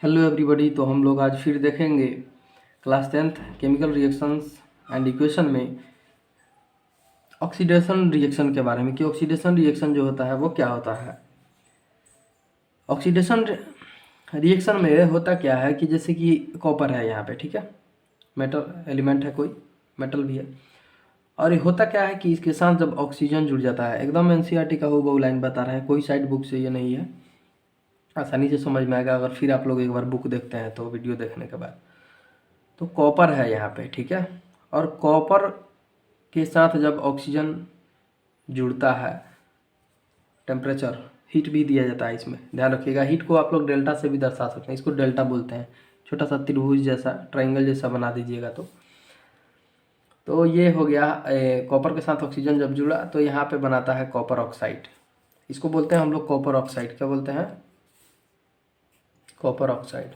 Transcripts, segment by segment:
Hello everybody. तो हम लोग आज फिर देखेंगे class 10th chemical reactions and equation में ऑक्सीडेशन रिएक्शन के बारे में कि ऑक्सीडेशन रिएक्शन जो होता है वो क्या होता है। ऑक्सीडेशन रिएक्शन में होता क्या है कि जैसे कि कॉपर है यहाँ पे, ठीक है, मेटल एलिमेंट है, कोई मेटल भी है, और ये होता क्या है कि इसके साथ जब ऑक्सीजन जुड़ जाता है, एकदम एनसीईआरटी का हूबहू लाइन बता रहे हैं, कोई साइड बुक से ये नहीं है, आसानी से समझ में आएगा अगर फिर आप लोग एक बार बुक देखते हैं तो वीडियो देखने के बाद। तो कॉपर है यहाँ पे, ठीक है, और कॉपर के साथ जब ऑक्सीजन जुड़ता है, टेम्परेचर हीट भी दिया जाता है इसमें, ध्यान रखिएगा। हीट को आप लोग डेल्टा से भी दर्शा सकते हैं, इसको डेल्टा बोलते हैं, छोटा सा त्रिभुज जैसा, ट्रायंगल जैसा बना दीजिएगा। तो ये हो गया कॉपर के साथ ऑक्सीजन जब जुड़ा तो यहाँ पे बनाता है कॉपर ऑक्साइड। इसको बोलते हैं हम लोग कॉपर ऑक्साइड। क्या बोलते हैं? Copper oxide.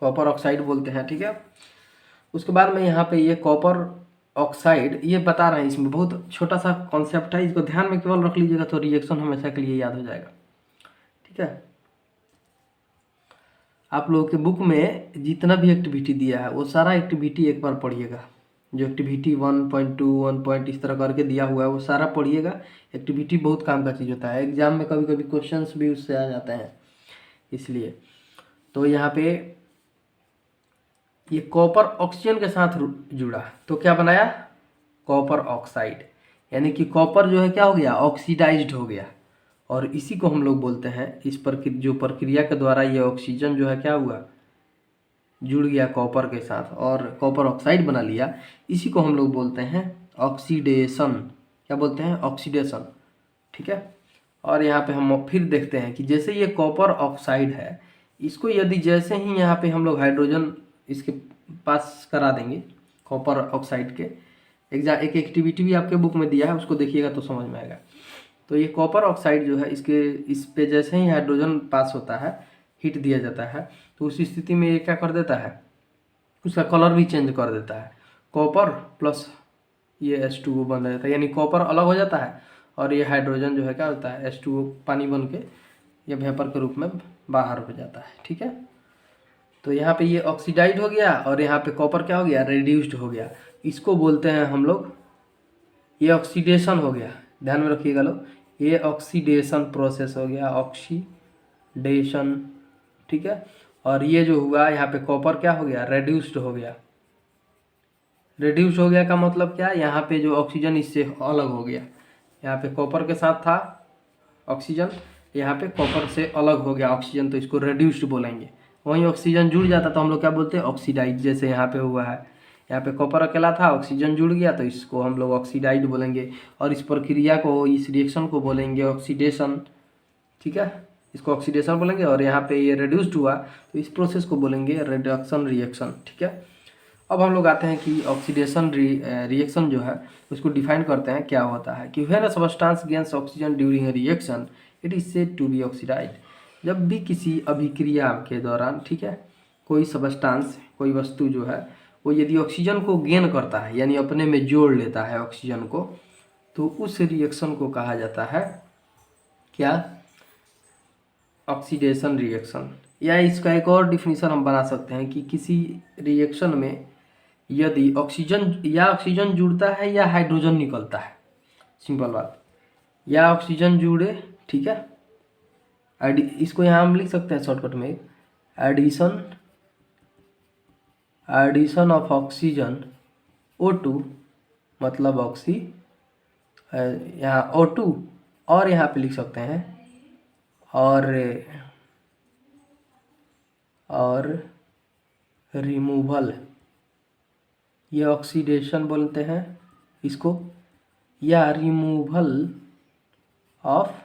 कॉपर ऑक्साइड बोलते हैं, ठीक है। उसके बाद में यहाँ पे ये कॉपर ऑक्साइड ये बता रहे हैं, इसमें बहुत छोटा सा कॉन्सेप्ट है, इसको ध्यान में केवल रख लीजिएगा तो रिएक्शन हमेशा के लिए याद हो जाएगा, ठीक है। आप लोगों के बुक में जितना भी एक्टिविटी दिया है वो सारा एक्टिविटी एक बार पढ़िएगा। जो एक्टिविटी 1.2 1 इस तरह करके दिया हुआ है वो सारा पढ़िएगा। एक्टिविटी बहुत काम का चीज़ होता है, एग्जाम में कभी कभी क्वेश्चंस भी उससे आ जाते हैं, इसलिए। तो यहाँ पे ये कॉपर ऑक्सीजन के साथ जुड़ा तो क्या बनाया? Copper oxide. यानी कि कॉपर जो है क्या हो गया? ऑक्सीडाइज्ड हो गया। और इसी को हम लोग बोलते हैं, इस जो प्रक्रिया के द्वारा ये ऑक्सीजन जो है क्या हुआ? जुड़ गया कॉपर के साथ और कॉपर ऑक्साइड बना लिया, इसी को हम लोग बोलते हैं ऑक्सीडेशन। क्या बोलते हैं? ऑक्सीडेशन, ठीक है। और यहाँ पे हम फिर देखते हैं कि जैसे ये कॉपर ऑक्साइड है, इसको यदि जैसे ही यहाँ पे हम लोग हाइड्रोजन इसके पास करा देंगे कॉपर ऑक्साइड के, एक एक्टिविटी भी आपके बुक में दिया है, उसको देखिएगा तो समझ में आएगा। तो ये कॉपर ऑक्साइड जो है इस पे जैसे ही हाइड्रोजन पास होता है, हीट दिया जाता है, तो उस स्थिति में ये क्या कर देता है? उसका कलर भी चेंज कर देता है। कॉपर प्लस ये H2O बन जाता है, यानी कॉपर अलग हो जाता है और ये हाइड्रोजन जो है क्या होता है? H2O पानी बन के ये वेपर के रूप में बाहर हो जाता है, ठीक है। तो यहाँ पे ये ऑक्सीडाइड हो गया और यहाँ पे कॉपर क्या हो गया? रिड्यूस्ड हो गया। इसको बोलते हैं हम लोग, ये ऑक्सीडेशन हो गया, ध्यान में रखिएगा लोग, ये ऑक्सीडेशन प्रोसेस हो गया, ऑक्सीडेशन, ठीक है। और ये जो हुआ यहाँ पे कॉपर क्या हो गया? रिड्यूस्ड हो गया। रिड्यूस हो गया का मतलब क्या? यहाँ पे जो ऑक्सीजन इससे अलग हो गया, यहाँ पे कॉपर के साथ था ऑक्सीजन, यहाँ पे कॉपर से अलग हो गया ऑक्सीजन, तो इसको रिड्यूस्ड बोलेंगे। वहीं ऑक्सीजन जुड़ जाता तो हम लोग क्या बोलते हैं? ऑक्सीडाइड, जैसे यहाँ पे हुआ है, यहाँ पे कॉपर अकेला था, ऑक्सीजन जुड़ गया तो इसको हम लोग ऑक्सीडाइड बोलेंगे। और इस प्रक्रिया को, इस रिएक्शन को बोलेंगे ऑक्सीडेशन, ठीक है, इसको ऑक्सीडेशन बोलेंगे। और यहाँ पे ये रिड्यूस्ड हुआ तो इस प्रोसेस को बोलेंगे रिडक्शन रिएक्शन, ठीक है। अब हम लोग आते हैं कि ऑक्सीडेशन रिएक्शन जो है उसको डिफाइन करते हैं, क्या होता है कि when a substance gains oxygen during a reaction it is said to be oxidised. जब भी किसी अभिक्रिया के दौरान, ठीक है, कोई सब्सटेंस, कोई वस्तु जो है वो यदि ऑक्सीजन को गेन करता है, यानी अपने में जोड़ लेता है ऑक्सीजन को, तो उस रिएक्शन को कहा जाता है क्या? Oxidation reaction. या इसका एक और डिफिनीशन हम बना सकते हैं कि किसी रिएक्शन में यदि ऑक्सीजन जुड़ता है या हाइड्रोजन निकलता है, सिंपल बात, या ऑक्सीजन जुड़े, ठीक है, इसको यहाँ हम लिख सकते हैं शॉर्टकट में, एडिशन ऑफ ऑक्सीजन O2, मतलब यहाँ O2, और यहाँ पे लिख सकते हैं और रिमूवल, ये ऑक्सीडेशन बोलते हैं इसको, या रिमूवल ऑफ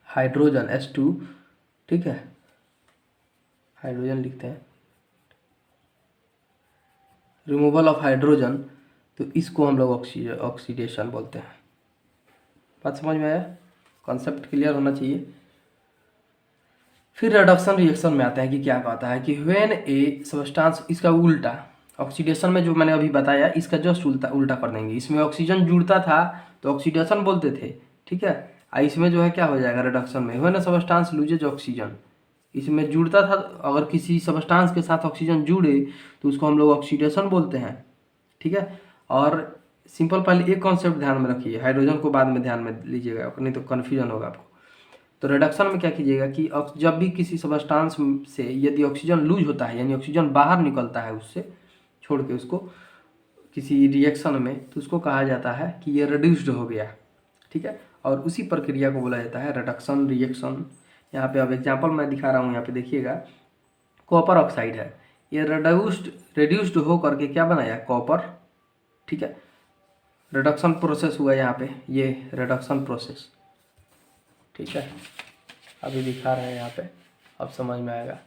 हाइड्रोजन H2, ठीक है, हाइड्रोजन लिखते हैं, रिमूवल ऑफ हाइड्रोजन, तो इसको हम लोग ऑक्सीडेशन बोलते हैं। बात समझ में आया? कॉन्सेप्ट क्लियर होना चाहिए। फिर रिडक्शन रिएक्शन में आते हैं कि क्या कहता है कि व्हेन ए सब्सटेंस, इसका उल्टा, ऑक्सीडेशन में जो मैंने अभी बताया इसका जस्ट उल्टा कर देंगे। इसमें ऑक्सीजन जुड़ता था तो ऑक्सीडेशन बोलते थे, ठीक है, इसमें जो है क्या हो जाएगा, रिडक्शन में व्हेन सबस्टांस लूजेज ऑक्सीजन, इसमें जुड़ता था, अगर किसी सबस्टांस के साथ ऑक्सीजन जुड़े तो उसको हम लोग ऑक्सीडेशन बोलते हैं, ठीक है। और सिंपल पहले एक कॉन्सेप्ट ध्यान में रखिए, हाइड्रोजन को बाद में ध्यान में लीजिएगा, नहीं तो कन्फ्यूजन होगा आपको। तो रिडक्शन में क्या कीजिएगा कि जब भी किसी सबस्टांस से यदि ऑक्सीजन लूज होता है, यानी ऑक्सीजन बाहर निकलता है उससे छोड़ के उसको किसी रिएक्शन में, तो उसको कहा जाता है कि ये रिड्यूस्ड हो गया, ठीक है। और उसी प्रक्रिया को बोला जाता है रिडक्शन रिएक्शन। यहाँ पे अब एग्जांपल मैं दिखा रहा हूँ, यहाँ पे देखिएगा, कॉपर ऑक्साइड है, ये रिड्यूस्ड हो करके क्या बनाया, कॉपर, ठीक है। रिडक्शन प्रोसेस हुआ यहाँ पे, ये रिडक्शन प्रोसेस, ठीक है। अभी दिखा रहे हैं यहाँ पे, अब समझ में आएगा।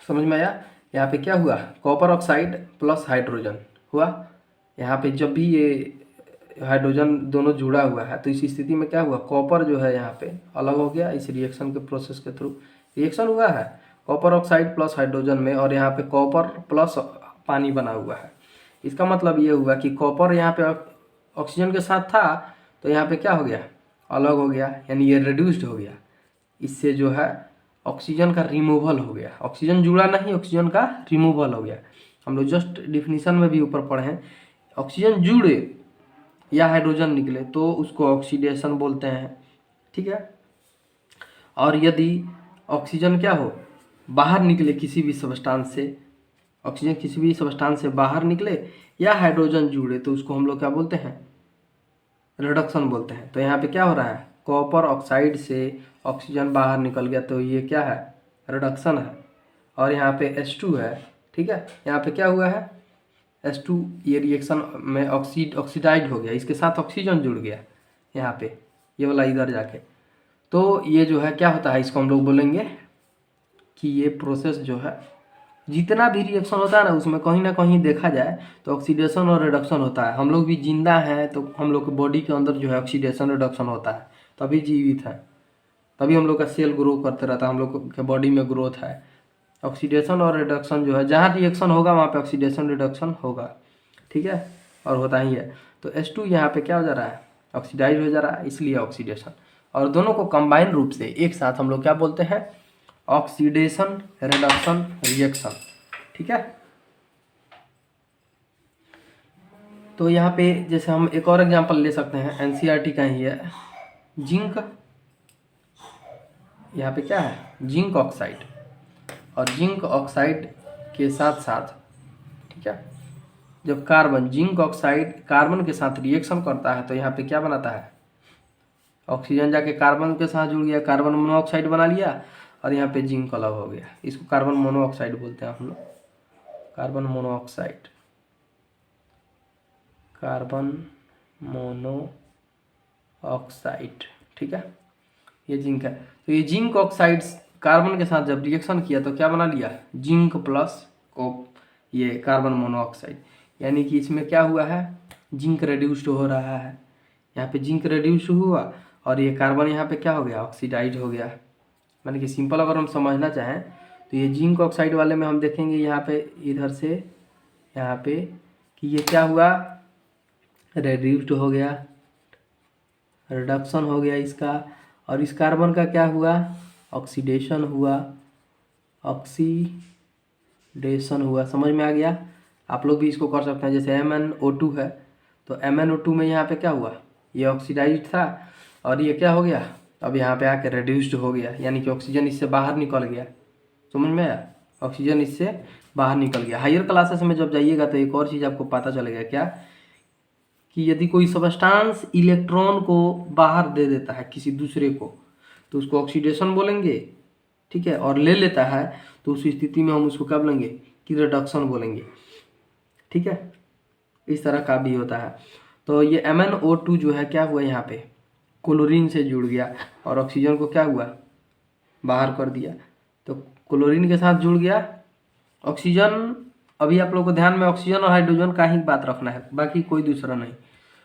समझ में आया, यहाँ पे क्या हुआ, कॉपर ऑक्साइड प्लस हाइड्रोजन हुआ। यहाँ पे जब भी ये हाइड्रोजन दोनों जुड़ा हुआ है तो इस स्थिति में क्या हुआ, कॉपर जो है यहाँ पे अलग हो गया, इस रिएक्शन के प्रोसेस के थ्रू रिएक्शन हुआ है कॉपर ऑक्साइड प्लस हाइड्रोजन में, और यहाँ पे कॉपर प्लस पानी बना हुआ है। इसका मतलब ये हुआ कि कॉपर यहाँ पे ऑक्सीजन के साथ था, तो यहाँ पे क्या हो गया, अलग हो गया, यानी ये रिड्यूस्ड हो गया। इससे जो है ऑक्सीजन का रिमूवल हो गया, ऑक्सीजन जुड़ा नहीं, ऑक्सीजन का रिमूवल हो गया। हम लोग जस्ट डिफिनीशन में भी ऊपर पढ़े हैं, ऑक्सीजन जुड़े या हाइड्रोजन निकले तो उसको ऑक्सीडेशन बोलते हैं, ठीक है। और यदि ऑक्सीजन क्या हो, बाहर निकले किसी भी सबस्टांस से, ऑक्सीजन किसी भी सबस्टांस से बाहर निकले या हाइड्रोजन जुड़े तो उसको हम लोग क्या बोलते हैं, रिडक्शन बोलते हैं। तो यहाँ पे क्या हो रहा है, कॉपर ऑक्साइड से ऑक्सीजन बाहर निकल गया तो ये क्या है, रिडक्शन है। और यहाँ पे H2 है, ठीक है, यहाँ पे क्या हुआ है, H2 ये रिएक्शन में ऑक्सीडाइज हो गया, इसके साथ ऑक्सीजन जुड़ गया यहाँ पे, ये वाला इधर जाके, तो ये जो है क्या होता है, इसको हम लोग बोलेंगे कि ये प्रोसेस जो है, जितना भी रिएक्शन होता है ना उसमें कहीं ना कहीं देखा जाए तो ऑक्सीडेशन और रिडक्शन होता है। हम लोग भी जिंदा हैं तो हम लोग के बॉडी के अंदर जो है ऑक्सीडेशन रिडक्शन होता है, तभी जीवित है, तभी हम लोग का सेल ग्रो करते रहता है, हम लोग के बॉडी में ग्रोथ है। ऑक्सीडेशन और रिडक्शन जो है, जहाँ रिएक्शन होगा वहाँ पे ऑक्सीडेशन रिडक्शन होगा, ठीक है, और होता ही है। तो H2 यहाँ पे क्या हो जा रहा है, ऑक्सीडाइज हो जा रहा है, इसलिए ऑक्सीडेशन। और दोनों को कंबाइन रूप से एक साथ हम लोग क्या बोलते हैं, ऑक्सीडेशन रिडक्शन रिएक्शन, ठीक है। तो यहाँ पे जैसे हम एक और एग्जांपल ले सकते हैं, एनसीईआरटी का ही है, जिंक, यहाँ पे क्या है, जिंक ऑक्साइड, और जिंक ऑक्साइड के साथ साथ, ठीक है, जब कार्बन, जिंक ऑक्साइड कार्बन के साथ रिएक्शन करता है तो यहाँ पे क्या बनाता है, ऑक्सीजन जाके कार्बन के साथ जुड़ गया, कार्बन मोनोऑक्साइड बना लिया, और यहाँ पे जिंक अलग हो गया, इसको कार्बन मोनोऑक्साइड बोलते हैं हम लोग, कार्बन मोनोऑक्साइड, कार्बन मोनोऑक्साइड, ठीक है, ये जिंक है। तो ये जिंक ऑक्साइड कार्बन के साथ जब रिएक्शन किया तो क्या बना लिया, जिंक प्लस ये कार्बन मोनोऑक्साइड, यानी कि इसमें क्या हुआ है, जिंक रिड्यूस्ड हो रहा है, यहाँ पे जिंक रिड्यूस्ड हुआ और ये कार्बन यहाँ पे क्या हो गया, ऑक्सीडाइज हो गया। माने कि सिंपल अगर हम समझना चाहें तो ये जिंक ऑक्साइड वाले में हम देखेंगे यहाँ पे इधर से यहाँ पे कि ये क्या हुआ, रिड्यूस्ड हो गया, रिडक्शन हो गया इसका, और इस कार्बन का क्या हुआ, ऑक्सीडेशन हुआ, ऑक्सीडेशन हुआ। समझ में आ गया, आप लोग भी इसको कर सकते हैं। जैसे MnO2 है तो MnO2 में यहाँ पे क्या हुआ, ये ऑक्सीडाइज्ड था और ये क्या हो गया, अब यहाँ पे आके रिड्यूस्ड हो गया, यानी कि ऑक्सीजन इससे बाहर निकल गया। समझ में आया, ऑक्सीजन इससे बाहर निकल गया। हायर क्लासेस में जब जाइएगा तो एक और चीज़ आपको पता चलेगा, क्या कि यदि कोई सबस्टांस इलेक्ट्रॉन को बाहर दे देता है किसी दूसरे को तो उसको ऑक्सीडेशन बोलेंगे, ठीक है, और ले लेता है तो उस स्थिति में हम उसको क्या बोलेंगे कि रिडक्शन बोलेंगे, ठीक है। इस तरह का भी होता है। तो ये MnO2 जो है क्या हुआ, यहाँ पे क्लोरीन से जुड़ गया और ऑक्सीजन को क्या हुआ, बाहर कर दिया। तो क्लोरीन के साथ जुड़ गया ऑक्सीजन, अभी आप लोगों को ध्यान में ऑक्सीजन और हाइड्रोजन का ही बात रखना है, बाकी कोई दूसरा नहीं।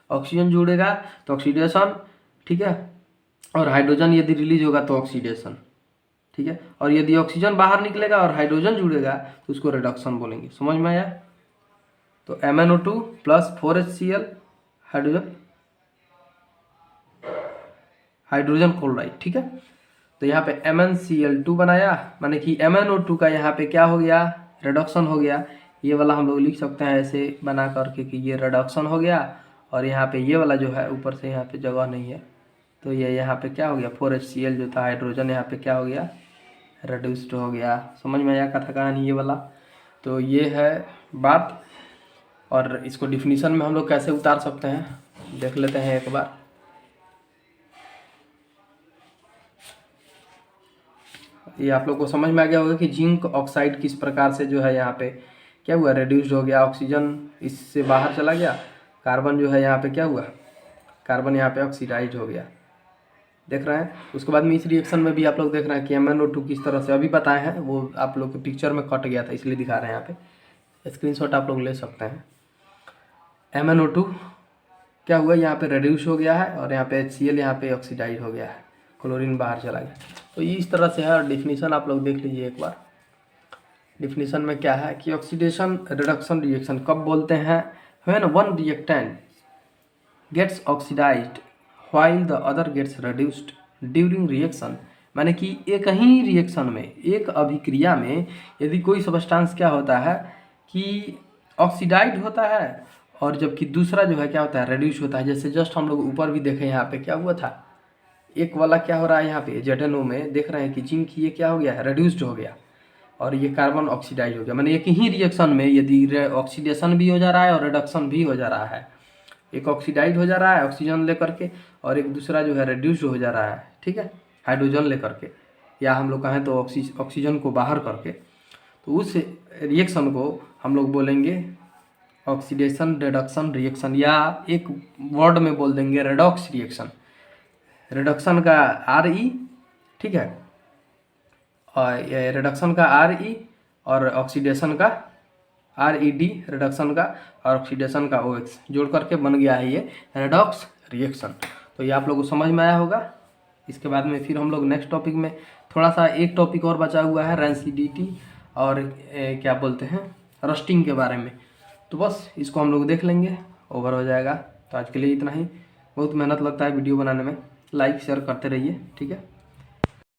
ऑक्सीजन जुड़ेगा तो ऑक्सीडेशन, ठीक है, और हाइड्रोजन यदि रिलीज होगा तो ऑक्सीडेशन, ठीक है, और यदि ऑक्सीजन बाहर निकलेगा और हाइड्रोजन जुड़ेगा तो उसको रिडक्शन बोलेंगे। समझ में आया। तो MnO2 plus 4HCl hydrogen chloride, ठीक है। तो यहाँ पे MnCl2 बनाया, माने कि MnO2 का यहाँ पे क्या हो गया, रिडक्शन हो गया। ये वाला हम लोग लिख सकते हैं ऐसे बना करके कि ये रिडक्शन हो गया, और यहाँ पे ये वाला जो है ऊपर से यहाँ पे जगह नहीं है, तो ये यहाँ पे क्या हो गया, 4HCl जो था हाइड्रोजन यहाँ पे क्या हो गया, रिड्यूस्ड हो गया। समझ में आया कथा कहानी ये वाला। तो ये है बात, और इसको डिफिनीशन में हम लोग कैसे उतार सकते हैं देख लेते हैं एक बार। ये आप लोग को समझ में आ गया होगा कि जिंक ऑक्साइड किस प्रकार से जो है यहाँ पे क्या हुआ, रिड्यूस्ड हो गया, ऑक्सीजन इससे बाहर चला गया, कार्बन जो है यहाँ पे क्या हुआ, कार्बन यहाँ पे ऑक्सीडाइज हो गया, देख रहे हैं। उसके बाद में इस रिएक्शन में भी आप लोग देख रहे हैं कि MnO2 किस तरह से अभी बताए हैं, वो आप लोग के पिक्चर में कट गया था इसलिए दिखा रहे हैं, यहाँ पे स्क्रीनशॉट आप लोग ले सकते हैं। MnO2 क्या हुआ, यहाँ पे रिड्यूस हो गया है, और यहाँ पे HCl यहाँ पे ऑक्सीडाइज हो गया है, क्लोरीन बाहर चला गया। तो ये इस तरह से है, और डिफिनीशन आप लोग देख लीजिए एक बार। डिफिनीशन में क्या है कि ऑक्सीडेशन रिडक्शन रिएक्शन कब बोलते हैं, when one reactant gets oxidised while the other gets reduced during reaction. माने कि एक ही रिएक्शन में, एक अभिक्रिया में यदि कोई सब्सटेंस क्या होता है कि ऑक्सीडाइज होता है, और जबकि दूसरा जो है क्या होता है, रिड्यूस होता है। जैसे जस्ट हम लोग ऊपर भी देखें यहाँ पे क्या हुआ था, एक वाला क्या हो रहा है यहाँ पे ZnO में देख रहे हैं कि जिंक ये क्या हो गया है, रिड्यूस्ड हो गया, और ये कार्बन ऑक्सीडाइज हो गया। मैंने एक ही रिएक्शन में यदि ऑक्सीडेशन भी हो जा रहा है और रिडक्शन भी हो जा रहा है, एक ऑक्सीडाइज हो जा रहा है ऑक्सीजन लेकर के, और एक दूसरा जो है रिड्यूस्ड हो जा रहा है, ठीक है, हाइड्रोजन लेकर के, या हम लोग कहें तो ऑक्सीजन को बाहर करके, तो उस रिएक्शन को हम लोग बोलेंगे ऑक्सीडेशन रिडक्शन रिएक्शन, या एक वर्ड में बोल देंगे रेडॉक्स रिएक्शन। रिडक्शन का RE, ठीक है, और रिडक्शन का RE और ऑक्सीडेशन का RED, रिडक्शन का और ऑक्सीडेशन का OX जोड़ करके बन गया है ये रेडॉक्स रिएक्शन। तो ये आप लोगों को समझ में आया होगा। इसके बाद में फिर हम लोग नेक्स्ट टॉपिक में, थोड़ा सा एक टॉपिक और बचा हुआ है रैंसिडिटी और क्या बोलते हैं, रस्टिंग के बारे में। तो बस इसको हम लोग देख लेंगे, ओवर हो जाएगा। तो आज के लिए इतना ही। बहुत मेहनत लगता है वीडियो बनाने में, लाइक शेयर करते रहिए, ठीक है।